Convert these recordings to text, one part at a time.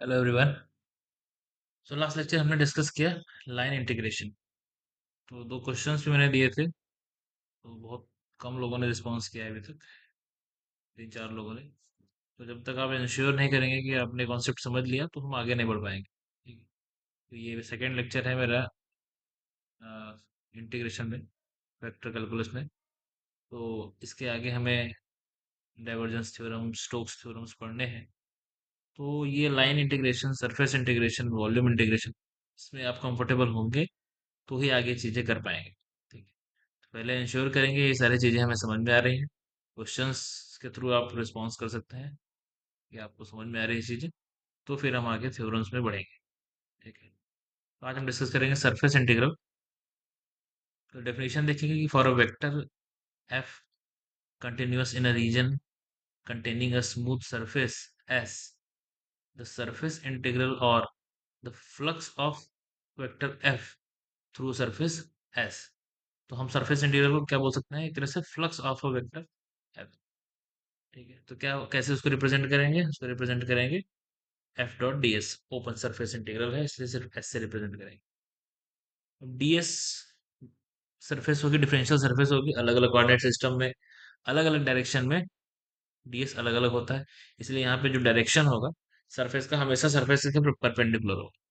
Hello everyone. So last lecture हमने discuss किया line integration. तो दो क्वेश्चंस भी मैंने दिए थे, तो बहुत कम लोगों ने रिस्पॉन्स किया है अभी तक, तीन चार लोगों ने। तो जब तक आप इंश्योर नहीं करेंगे कि आपने कॉन्सेप्ट समझ लिया तो हम आगे नहीं बढ़ पाएंगे। ठीक है। तो ये सेकेंड लेक्चर है मेरा इंटीग्रेशन में, वेक्टर कैलकुलस में। तो इसके आगे हमें डाइवर्जेंस थ्योरम, स्टोक्स थ्योरम्स पढ़ने हैं। तो ये line integration, surface integration, volume integration, इसमें आप कंफर्टेबल होंगे तो ही आगे चीजें कर पाएंगे। ठीक है। पहले इंश्योर करेंगे ये सारी चीज़ें हमें समझ में आ रही हैं। क्वेश्चंस के थ्रू आप रिस्पॉन्स कर सकते हैं कि आपको समझ में आ रही है चीज़ें। तो फिर हम आगे थ्योरम्स में बढ़ेंगे। ठीक है। तो आज हम डिस्कस करेंगे सरफेस इंटीग्रल। तो डेफिनेशन देखेंगे कि for a vector F continuous in a region containing a smooth surface S, the surface integral or the flux of vector F through surface S। तो हम सरफेस इंटीग्रल को क्या बोल सकते हैं, एक तरह से flux of a vector F। ठीक है। तो क्या कैसे उसको रिप्रेजेंट करेंगे, उसको रिप्रेजेंट करेंगे F dot D S. Open surface integral है इसलिए सिर्फ एस से रिप्रेजेंट करेंगे। डी एस सरफेस होगी, डिफरेंशियल सरफेस होगी, अलग अलग कोऑर्डिनेट सिस्टम में, अलग अलग डायरेक्शन में डीएस अलग अलग होता है। इसलिए यहाँ पे जो डायरेक्शन होगा सरफेस का, हमेशा सरफेस के परपेंडिकुलर होगा।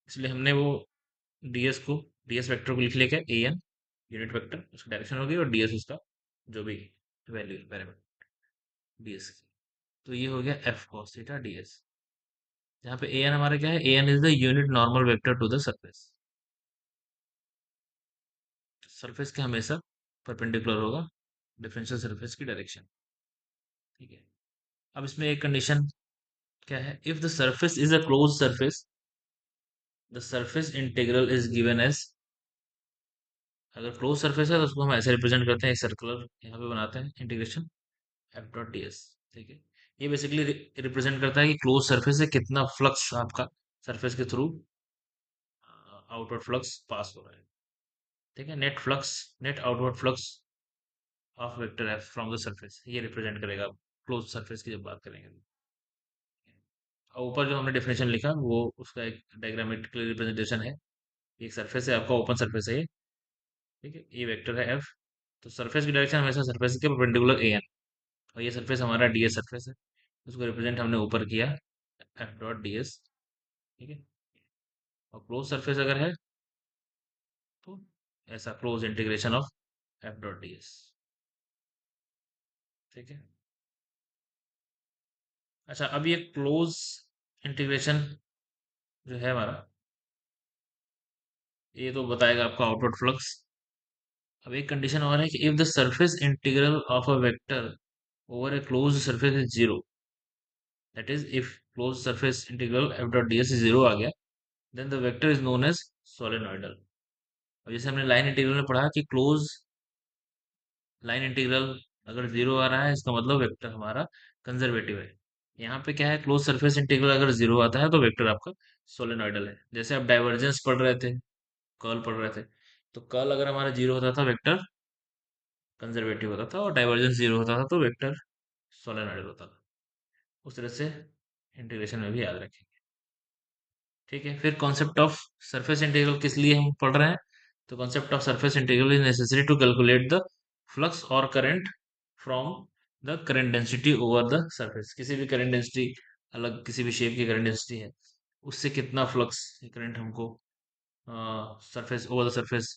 इसलिए हमने वो डीएस को, डीएस वेक्टर को लिख लिया ए एन यूनिट वेक्टर, उसकी डायरेक्शन होगी, और डीएस उसका जो भी वैल्यू है पैरामीटर डीएस की। तो ये हो गया एफ कॉस थीटा डीएस। यहाँ पे ए एन हमारा क्या है, A N is the unit normal vector to the surface. Surface के हमेशा परपेंडिकुलर होगा डिफरेंशियल सरफेस की डायरेक्शन। ठीक है। अब इसमें एक कंडीशन क्या है, if the surface is a close surface the surface integral is given as. अगर क्लोज सरफेस है तो उसको हम ऐसे रिप्रेजेंट करते हैं, एक सर्कुलर यहाँ पे बनाते हैं integration F dot D S. ठीक है। ये बेसिकली रिप्रेजेंट करता है कि क्लोज सरफेस से कितना फ्लक्स आपका सरफेस के थ्रू आउटवर्ड फ्लक्स पास हो रहा है। ठीक है। Net flux, net outward flux of vector F from the surface, ये रिप्रेजेंट करेगा क्लोज सरफेस की जब बात करेंगे। और ऊपर जो हमने डेफिनेशन लिखा वो उसका एक डायग्रामेटिकल रिप्रेजेंटेशन है। एक सरफेस है आपका, ओपन सरफेस है ये। ठीक है। ये वेक्टर है एफ। तो सरफेस की डायरेक्शन हमेशा सरफेस के परपेंडिकुलर ए एन, और ये सरफेस हमारा डी एस सरफेस है। उसको रिप्रेजेंट हमने ऊपर किया एफ डॉट डी एस। ठीक है। और क्लोज सरफेस अगर है तो ऐसा close integration of F dot D S. ठीक है। अच्छा, अब ये क्लोज इंटीग्रेशन जो है हमारा, ये तो बताएगा आपका आउटवर्ड फ्लक्स। अब एक कंडीशन और है कि if the surface integral of a vector over a close surface is zero, that is if close surface integral F dot D S zero आ गया, then the vector is known as solenoidal. अब जैसे हमने line integral में पढ़ा कि close line integral अगर zero आ रहा है इसका मतलब वेक्टर हमारा कंजर्वेटिव है। यहाँ पे क्या है, क्लोज सरफेस इंटीग्रल अगर जीरो आता है तो वेक्टर आपका सोलेनोइडल है। जैसे आप डाइवर्जेंस पढ़ रहे थे, कर्ल पढ़ रहे थे, तो कर्ल अगर हमारा जीरो होता था वेक्टर कंजर्वेटिव होता था, और डाइवर्जेंस जीरो होता था तो वेक्टर सोलेनोइडल होता था। उस तरह से इंटीग्रेशन में भी याद रखेंगे। ठीक है। फिर कॉन्सेप्ट ऑफ सरफेस इंटीग्रल किस लिए हम पढ़ रहे हैं, तो concept of surface integral is necessary to calculate the flux और current from the current density over the surface. किसी भी करंट डेंसिटी, अलग किसी भी शेप की करंट डेंसिटी है, उससे कितना फ्लक्स करंट हमको surface over the surface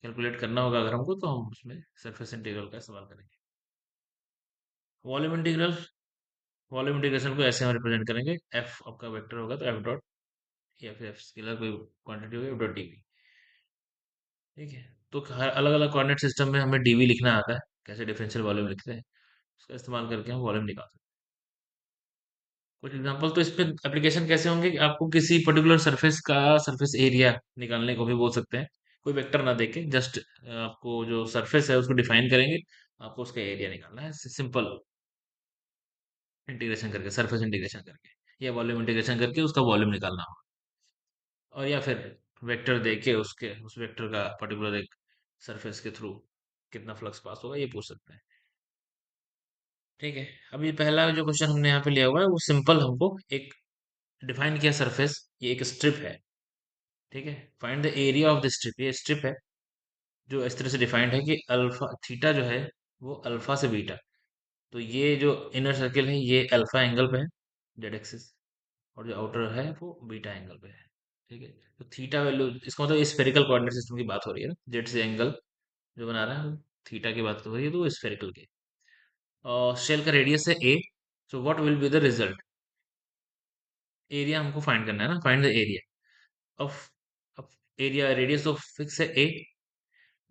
calculate करना होगा अगर हमको, तो हम उसमें सरफेस इंटीग्रल का इस्तेमाल करेंगे। वॉल्यूम इंटीग्रल, वॉल्यूम इंटीग्रेशन को ऐसे हम रिप्रेजेंट करेंगे, एफ आपका वेक्टर होगा तो एफ डॉट, या फिर एफ स्केलर कोई क्वांटिटी होगी, एफ डॉट डी। ठीक है। तो हर अलग अलग कोऑर्डिनेट सिस्टम में हमें डीवी लिखना आता है, कैसे डिफरेंशियल वॉल्यूम लिखते हैं, उसका इस्तेमाल करके हम वॉल्यूम निकाल सकते हैं। कुछ एग्जांपल तो इस पे एप्लीकेशन कैसे होंगे कि आपको किसी पर्टिकुलर सरफेस का सरफेस एरिया निकालने को भी बोल सकते हैं, कोई वेक्टर ना देके, जस्ट आपको जो सरफेस है उसको डिफाइन करेंगे, आपको उसका एरिया निकालना है सिंपल इंटीग्रेशन करके, सरफेस इंटीग्रेशन करके या वॉल्यूम इंटीग्रेशन करके उसका वॉल्यूम निकालना होगा। और या फिर वेक्टर दे के उसके उस वेक्टर का पर्टिकुलर एक सरफेस के थ्रू कितना फ्लक्स पास होगा ये पूछ सकते हैं। ठीक है। अब ये पहला जो क्वेश्चन हमने यहाँ पे लिया हुआ है वो सिंपल हमको एक डिफाइन किया सरफेस, ये एक स्ट्रिप है, ठीक है। Find the area of the strip, ये स्ट्रिप है जो इस तरह से डिफाइंड है कि अल्फा थीटा जो है वो अल्फा से बीटा, तो ये जो इनर सर्किल है ये अल्फा एंगल पे है, जेड एक्सिस, और जो आउटर है वो बीटा एंगल पे है, ठीक है। तो थीटा वैल्यू, इसका मतलब स्फेरिकल कोऑर्डिनेट सिस्टम की बात हो रही है ना, जेड से एंगल जो बना रहा है थीटा की बात हो रही है, तो स्फेरिकल के। और शेल का रेडियस है A, so what will be the result, area हमको फाइंड करना है ना, find the area of area, radius of fix है ए,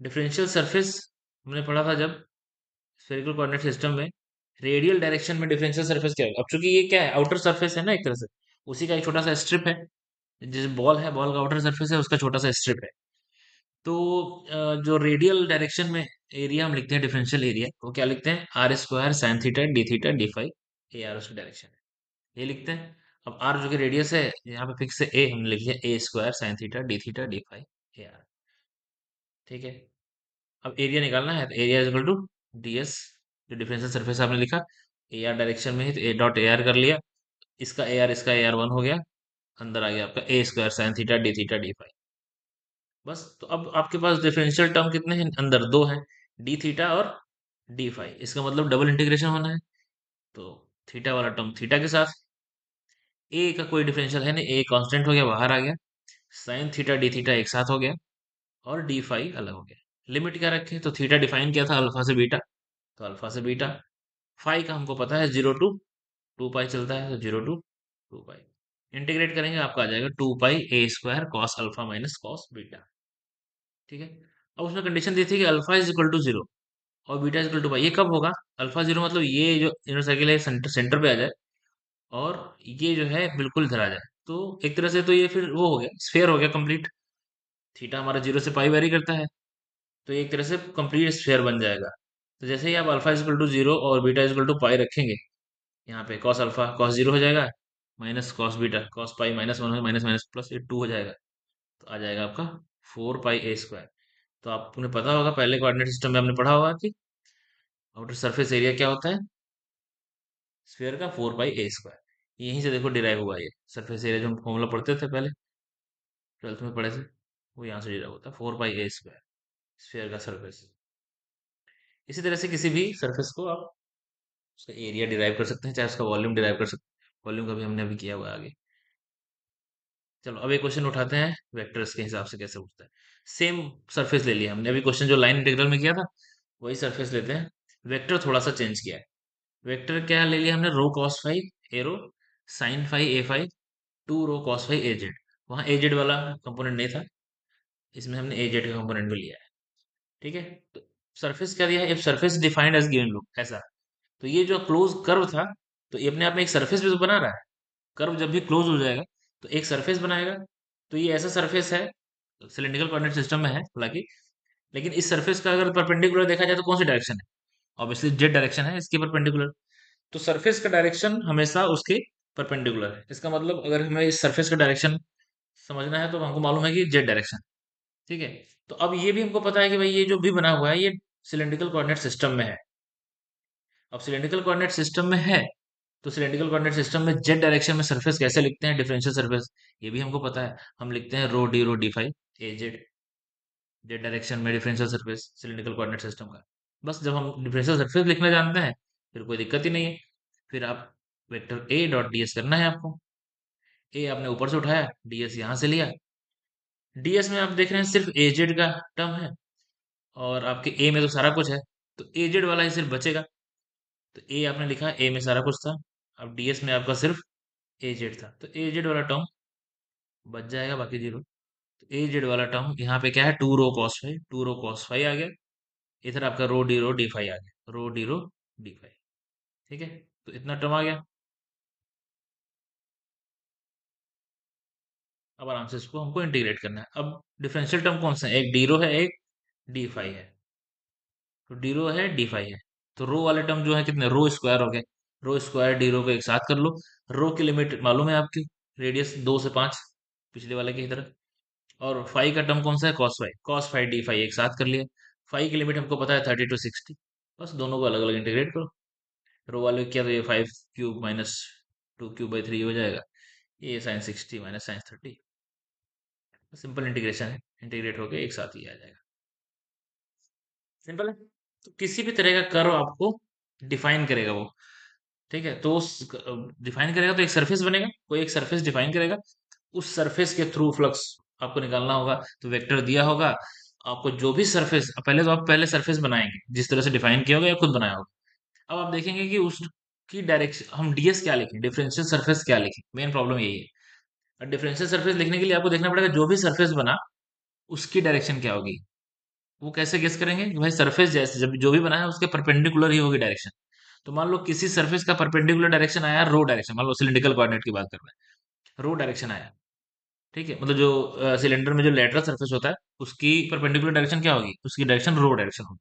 डिफरेंशियल सरफेस हमने पढ़ा था जब स्फेरिकल कोऑर्डिनेट सिस्टम में, रेडियल डायरेक्शन में डिफरेंशियल सरफेस क्या है, अब चूंकि ये क्या है आउटर सरफेस है ना एक तरह से, उसी का एक छोटा सा स्ट्रिप है, जिस बॉल है बॉल का आउटर सरफेस है उसका छोटा सा स्ट्रिप है। तो जो रेडियल डायरेक्शन में एरिया हम लिखते हैं डिफरेंशियल एरिया, वो क्या लिखते हैं, R square sine theta D theta D phi, A R उसकी डायरेक्शन है, ये लिखते हैं। अब आर जो कि रेडियस है यहाँ पे फिक्स है ए, हमने लिख दिया A square sine theta D phi A R, ठीक है। अब एरिया निकालना है, तो area is equal to D S, जो डिफरेंशियल सरफेस आपने लिखा ए आर डायरेक्शन में है तो ए डॉट ए आर कर लिया, इसका ए आर वन हो गया, अंदर आ गया आपका A square sine theta D phi. बस, तो अब आपके पास डिफरेंशियल टर्म कितने हैं, अंदर दो हैं, डी थीटा और डी फाइव, इसका मतलब डबल इंटीग्रेशन होना है, तो थीटा वाला टर्म थीटा के साथ, ए का कोई डिफरेंशियल है नहीं, ए कांस्टेंट हो गया बाहर आ गया, साइन थीटा डी थीटा एक साथ हो गया, और डी फाइव अलग हो गया। लिमिट क्या रखे, तो थीटा डिफाइन किया था अल्फा से बीटा, तो अल्फा से बीटा, फाइव का हमको पता है जीरो टू टू पाई चलता है, तो zero to two pi, integrate करेंगे आपका आ जाएगा two pi A square cos alpha minus cos beta, ठीक है। अब उसमें कंडीशन दी थी कि alpha is equal to zero और beta is equal to pi, ये कब होगा, अल्फा जीरो मतलब ये जो इनर सर्किल है सेंटर सेंटर पे आ जाए, और ये जो है बिल्कुल इधर आ जाए, तो एक तरह से तो ये फिर वो हो गया स्फेयर हो गया कंप्लीट, थीटा हमारा जीरो से पाई वेरी करता है, तो ये एक तरह से कंप्लीट स्फेयर बन जाएगा। तो जैसे ही आप alpha is equal to zero और beta is equal to pi रखेंगे, यहाँ पे कॉस अल्फा कॉस जीरो हो जाएगा, minus cos beta cos pi minus one, minus minus plus ये टू हो जाएगा, तो आ जाएगा आपका फोर पाई ए स्क्वायर। तो आपने पता होगा पहले कोऑर्डिनेट सिस्टम में आपने पढ़ा होगा कि आउटर सरफेस एरिया क्या होता है, स्फीयर का फोर पाई ए स्क्वायर, यहीं से देखो डिराइव हुआ ये सरफेस एरिया जो हम फॉर्मूला पढ़ते थे पहले ट्वेल्थ में पढ़े थे, वो यहाँ से डिराइव होता है four pi A square, sphere का सरफेस। इसी तरह से किसी भी सरफेस को आप उसका एरिया डिराइव कर सकते हैं, चाहे उसका वॉल्यूम डिराइव कर सकते हैं, वॉल्यूम का भी हमने अभी किया हुआ है आगे। चलो अब एक क्वेश्चन उठाते हैं वेक्टर्स के हिसाब से कैसे उठता है। सेम सरफेस ले लिया हमने, अभी क्वेश्चन जो लाइन इंटीग्रल में किया था वही सरफेस लेते हैं, वेक्टर थोड़ा सा चेंज किया है। वेक्टर क्या ले लिया हमने, rho cos phi arrow sine phi A phi to rho cos phi A Z, वहाँ ए जेड वाला कंपोनेंट नहीं था, इसमें हमने ए जेड का कंपोनेंट भी लिया है, ठीक है। तो सरफेस क्या दिया है, if surface defined as given look ऐसा, तो ये जो क्लोज कर्व था, तो ये अपने आप में एक सरफेस भी तो बना रहा है, कर्व जब भी क्लोज हो जाएगा तो एक सरफेस बनाएगा, तो ये ऐसा सरफेस है, सिलिंड्रिकल कोऑर्डिनेट सिस्टम में है हालांकि, लेकिन इस सरफेस का अगर परपेंडिकुलर देखा जाए तो कौन सी डायरेक्शन है, ऑब्वियसली जेड डायरेक्शन है इसके परपेंडिकुलर, तो सरफेस का डायरेक्शन हमेशा उसके परपेंडिकुलर है, इसका मतलब अगर हमें इस सरफेस का डायरेक्शन समझना है तो हमको मालूम है कि जेड डायरेक्शन, ठीक है। तो अब ये भी हमको पता है कि भाई ये जो भी बना हुआ है ये सिलिंड्रिकल कोऑर्डिनेट सिस्टम में है, अब सिलिंड्रिकल कोऑर्डिनेट सिस्टम में है, तो सिलिंड्रिकल कोऑर्डिनेट सिस्टम में जेड डायरेक्शन में सरफेस कैसे लिखते हैं, डिफरेंशियल सरफेस, ये भी हमको पता है, हम लिखते हैं rho D phi A Z, Z direction में differential surface cylindrical coordinate system का। बस जब हम डिफरेंशियल सरफेस लिखना जानते हैं फिर कोई दिक्कत ही नहीं है, फिर आप vector A dot D S करना है आपको, ए आपने ऊपर से उठाया, डी एस यहाँ से लिया, डी एस में आप देख रहे हैं सिर्फ ए जेड का टर्म है, और आपके ए में तो सारा कुछ है, तो ए जेड वाला ही सिर्फ बचेगा, तो ए आपने लिखा ए में सारा कुछ था, अब डीएस में आपका सिर्फ ए जेड था, तो ए जेड वाला टर्म बच जाएगा, बाकी जीरो, तो ए जेड वाला टर्म यहाँ पे क्या है, टू रो कॉस फाइव आ गया, इधर आपका रो डी फाइव आ गया, रो डी फाइव, ठीक है। तो इतना टर्म आ गया, अब आराम से इसको हमको इंटीग्रेट करना है। अब डिफरेंशियल टर्म कौन सा है, एक डी रो है एक डी फाइव है, तो डी रो है डी फाइव है, तो रो वाले टर्म जो है कितने, रो स्क्वायर हो गए, रो स्क्वायर डी रो को एक साथ कर लो, रो की लिमिट मालूम है आपकी, रेडियस दो से पांच, पिछले वाले की तरह, और फाइव का टर्म कौन सा है, कॉस फाइव डी फाइव एक साथ कर लिया, फाइव की लिमिट हमको पता है 30 to 60, बस दोनों को अलग अलग इंटीग्रेट करो, रो वाले क्या, तो ये five cube minus two cube by three हो जाएगा, ये साइन 60 माइनस साइन 30, सिंपल इंटीग्रेशन है, इंटीग्रेट होके एक साथ ही आ जाएगा। सिंपल है। तो किसी भी तरह का कर्व आपको डिफाइन करेगा वो, ठीक है, तो उस डिफाइन करेगा तो एक सरफेस बनेगा, कोई एक सरफेस डिफाइन करेगा, उस सरफेस के थ्रू फ्लक्स आपको निकालना होगा। तो वेक्टर दिया होगा आपको, जो भी सरफेस, पहले तो आप पहले सरफेस बनाएंगे जिस तरह से डिफाइन किया होगा या खुद बनाया होगा। अब आप देखेंगे कि उसकी डायरेक्शन हम डीएस क्या लिखें, डिफरेंशियल सरफेस क्या लिखें, मेन प्रॉब्लम यही है। और डिफरेंशियल सरफेस लिखने के लिए आपको देखना पड़ेगा जो भी सरफेस बना उसकी डायरेक्शन क्या होगी। वो कैसे गेस करेंगे कि भाई सरफेस जैसे जब जो भी बना है उसके परपेंडिकुलर ही होगी डायरेक्शन। तो मान लो किसी सरफेस का परपेंडिकुलर डायरेक्शन आया रो डायरेक्शन, मान लो सिलिंड्रिकल कोऑर्डिनेट की बात कर रहे हैं, रो डायरेक्शन आया, ठीक है, मतलब जो सिलेंडर में जो लेटरल सरफेस होता है उसकी परपेंडिकुलर डायरेक्शन क्या होगी, उसकी डायरेक्शन रो डायरेक्शन होगी।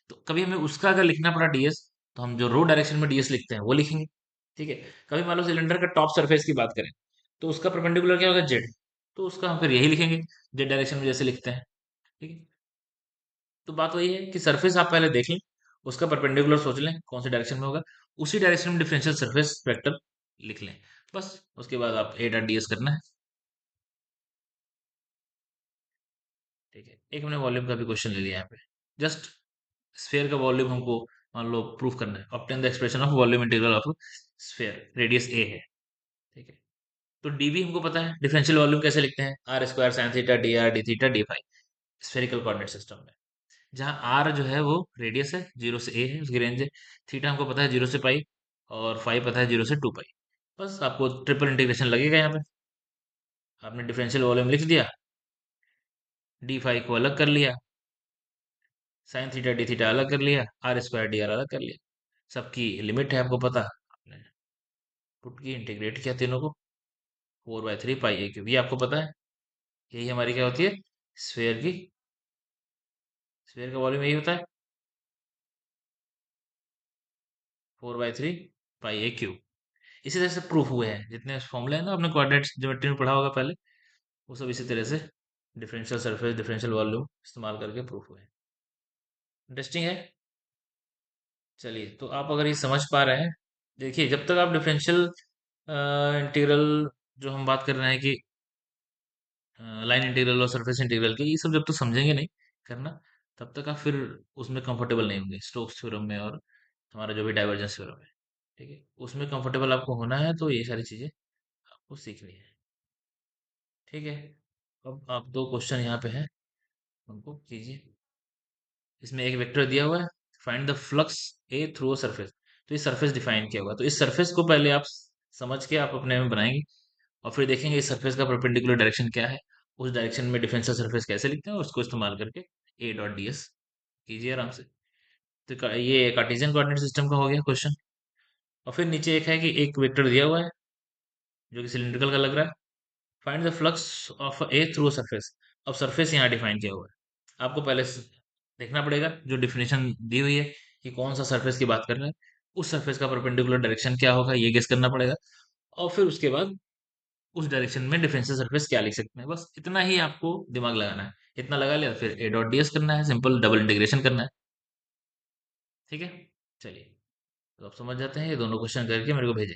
तो कभी हमें उसका अगर लिखना पड़ा डीएस, तो हम जो रो डायरेक्शन में डीएस लिखते हैं वो लिखेंगे, ठीक है। कभी मान लो सिलेंडर का टॉप सरफेस की बात करें तो उसका परपेंडिकुलर क्या होगा, जेड, तो उसका हम फिर यही लिखेंगे, जेड डायरेक्शन में जैसे लिखते हैं, ठीक है। तो बात वही है कि सरफेस आप पहले देख लें, उसका परपेंडिकुलर सोच लें कौन सी डायरेक्शन में होगा, उसी डायरेक्शन में डिफरेंशियल सरफेस वेक्टर लिख लें, बस। उसके बाद आप ए डॉट डीएस करना है, ठीक है। एक हमने वॉल्यूम का भी क्वेश्चन ले लिया यहाँ पे, जस्ट स्फेयर का वॉल्यूम हमको मान लो प्रूफ करना है, obtain the expression of volume integral of sphere, radius A है, ठीक है। तो डीवी हमको पता है, डिफरेंशियल वॉल्यूम कैसे लिखते हैं, R square sine theta D R D theta D phi, spherical coordinate system में, जहाँ आर जो है वो रेडियस है, जीरो से ए है उसकी रेंज है, थीटा हमको पता है जीरो से पाई, और फाई पता है जीरो से टू पाई। बस आपको ट्रिपल इंटीग्रेशन लगेगा यहाँ पे, आपने डिफरेंशियल वॉल्यूम लिख दिया, डी फाई को अलग कर लिया, साइन थीटा डी थीटा अलग कर लिया, आर स्क्वायर डी आर अलग कर लिया, सबकी लिमिट है आपको पता, आपने पुट की इंटीग्रेट किया तीनों को, 4/3 पाई ए क्यूब, ये आपको पता है, यही हमारी क्या होती है, स्फेयर की, स्फेयर का वॉल्यूम यही होता है, 4/3 पाई ए क्यूब। इसी तरह से प्रूफ हुए हैं जितने फॉर्मूले हैं ना, आपने कोऑर्डिनेट ज्योमेट्री में पढ़ा होगा पहले, वो सब इसी तरह से डिफरेंशियल सरफेस डिफरेंशियल वॉल्यूम इस्तेमाल करके प्रूफ हुए हैं। इंटरेस्टिंग है। चलिए, तो आप अगर ये समझ पा रहे हैं, देखिए जब तक आप डिफरेंशियल इंटीग्रल जो हम बात कर रहे हैं कि लाइन इंटीग्रल और सरफेस इंटीग्रल के, ये सब जब तक समझेंगे नहीं करना, तब तक आप फिर उसमें कंफर्टेबल नहीं होंगे, स्टोक्स थ्योरम में और हमारा जो भी डाइवर्जेंस थ्योरम है, ठीक है, उसमें कंफर्टेबल आपको होना है, तो ये सारी चीजें आपको सीखनी है, ठीक है। अब आप दो क्वेश्चन यहाँ पे हैं, उनको कीजिए। इसमें एक वेक्टर दिया हुआ है, find the flux A through a surface, तो ये सरफेस डिफाइन किया हुआ है, तो इस सरफेस को पहले आप समझ के आप अपने में बनाएंगे, और फिर देखेंगे इस सरफेस का परपेंडिकुलर डायरेक्शन क्या है, उस डायरेक्शन में डिफरेंशियल सरफेस कैसे लिखते हैं, और उसको इस्तेमाल करके ए डॉट डी एस कीजिए आराम से। तो ये कार्टेशियन कोऑर्डिनेट सिस्टम का हो गया क्वेश्चन। और फिर नीचे एक है कि एक वेक्टर दिया हुआ है जो कि सिलिंड्रिकल का लग रहा है, find the flux of A through surface. अब सरफेस यहाँ डिफाइन किया हुआ है, आपको पहले देखना पड़ेगा जो डिफिनेशन दी हुई है कि कौन सा सरफेस की बात कर रहे हैं, उस सरफेस का परपेंडिकुलर डायरेक्शन क्या होगा ये गेस करना पड़ेगा, और फिर उसके बाद उस डायरेक्शन में डिफरेंशियल सरफेस क्या लिख सकते हैं, बस इतना ही आपको दिमाग लगाना है। इतना लगा लिया, फिर ए डॉट डीएस करना है, सिंपल डबल इंटीग्रेशन करना है, ठीक है। चलिए, तो आप समझ जाते हैं, ये दोनों क्वेश्चन करके मेरे को भेजें।